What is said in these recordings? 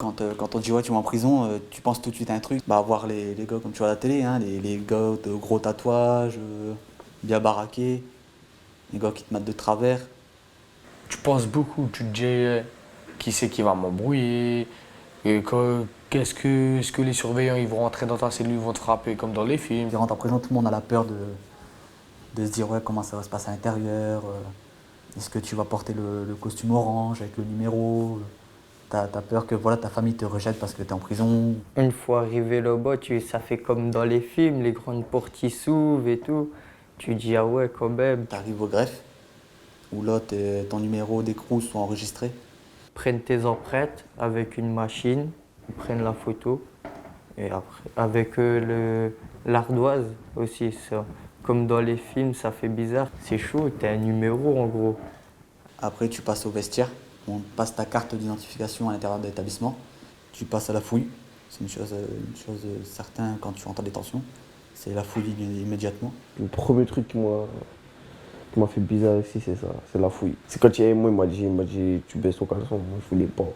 Quand on dit ouais tu vas en prison, tu penses tout de suite à un truc, bah voir les gars comme tu vois à la télé, hein, les gars de gros tatouages, bien baraqués, les gars qui te mettent de travers. Tu penses beaucoup, tu te dis qui c'est qui va m'embrouiller, et est-ce que les surveillants ils vont rentrer dans ta cellule, ils vont te frapper comme dans les films. Tu rentres en prison, tout le monde a la peur de se dire ouais comment ça va se passer à l'intérieur, est-ce que tu vas porter le costume orange avec le numéro, t'as peur que voilà, ta famille te rejette parce que t'es en prison. Une fois arrivé là-bas, ça fait comme dans les films, les grandes portes qui s'ouvrent et tout. Tu dis, ah ouais, quand même. T'arrives au greffe, où là ton numéro d'écrou sont enregistrés. Prennent tes empreintes avec une machine, ils prennent la photo. Et après, avec l'ardoise aussi, ça. Comme dans les films, ça fait bizarre. C'est chaud, t'as un numéro en gros. Après tu passes au vestiaire, on te passe ta carte d'identification à l'intérieur de l'établissement. Tu passes à la fouille, c'est une chose certaine quand tu rentres en détention. C'est la fouille immédiatement. Le premier truc qui m'a fait bizarre ici, c'est ça, c'est la fouille. C'est quand moi, il m'a dit, tu baisses ton caleçon. Moi, je voulais pas.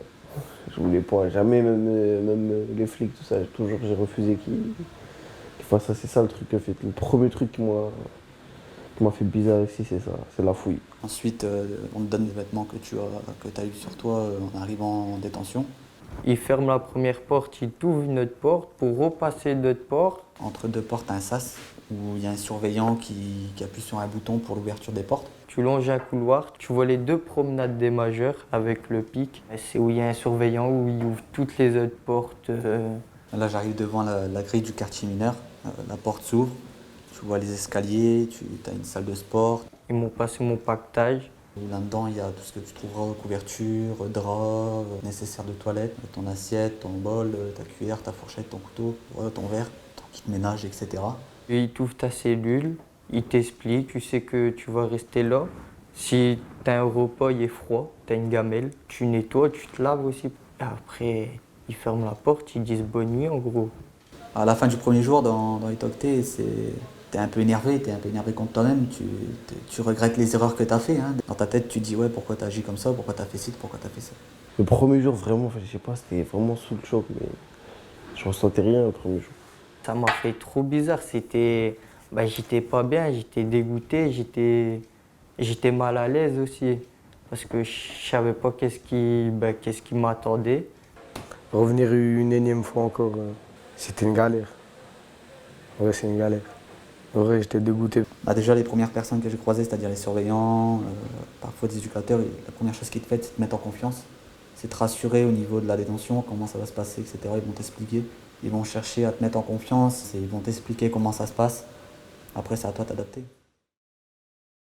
Je voulais pas. Jamais, même les flics, tout ça, j'ai refusé qu'ils fassent ça. C'est ça le truc que fait. Le premier truc qui m'a fait bizarre ici, c'est ça, c'est la fouille. Ensuite, on te donne les vêtements que tu as eu sur toi en arrivant en détention. Ils ferment la première porte, ils t'ouvrent une autre porte pour repasser une autre porte. Entre deux portes, t'as un sas où il y a un surveillant qui appuie sur un bouton pour l'ouverture des portes. Tu longes un couloir, tu vois les deux promenades des majeurs avec le pic. C'est où il y a un surveillant où il ouvre toutes les autres portes. Là, j'arrive devant la grille du quartier mineur. La porte s'ouvre, tu vois les escaliers, tu as une salle de sport. Ils m'ont passé mon pactage. Là-dedans, il y a tout ce que tu trouveras, couverture, draps, nécessaire de toilette, ton assiette, ton bol, ta cuillère, ta fourchette, ton couteau, ton verre, ton kit ménage, etc. Et ils t'ouvrent ta cellule, ils t'expliquent, tu sais que tu vas rester là. Si t'as un repas, il est froid, t'as une gamelle, tu nettoies, tu te laves aussi. Et après, ils ferment la porte, ils disent bonne nuit en gros. À la fin du premier jour dans les Toctés, t'es un peu énervé contre toi-même, tu regrettes les erreurs que t'as fait. Hein. Dans ta tête, tu te dis ouais, pourquoi t'as agi comme ça, pourquoi t'as fait ci, pourquoi t'as fait ça. Le premier jour, vraiment, je sais pas, c'était vraiment sous le choc, mais je ressentais rien le premier jour. Ça m'a fait trop bizarre, j'étais pas bien, j'étais dégoûté, j'étais mal à l'aise aussi. Parce que je savais pas qu'est-ce qui m'attendait. Revenir une énième fois encore, c'était une galère. Ouais, c'est une galère. En vrai, j'étais dégoûté. Bah, déjà, les premières personnes que j'ai croisées, c'est-à-dire les surveillants, parfois des éducateurs, la première chose qu'ils te font, c'est te mettre en confiance. C'est te rassurer au niveau de la détention, comment ça va se passer, etc. Ils vont t'expliquer. Ils vont chercher à te mettre en confiance et ils vont t'expliquer comment ça se passe. Après, c'est à toi de t'adapter.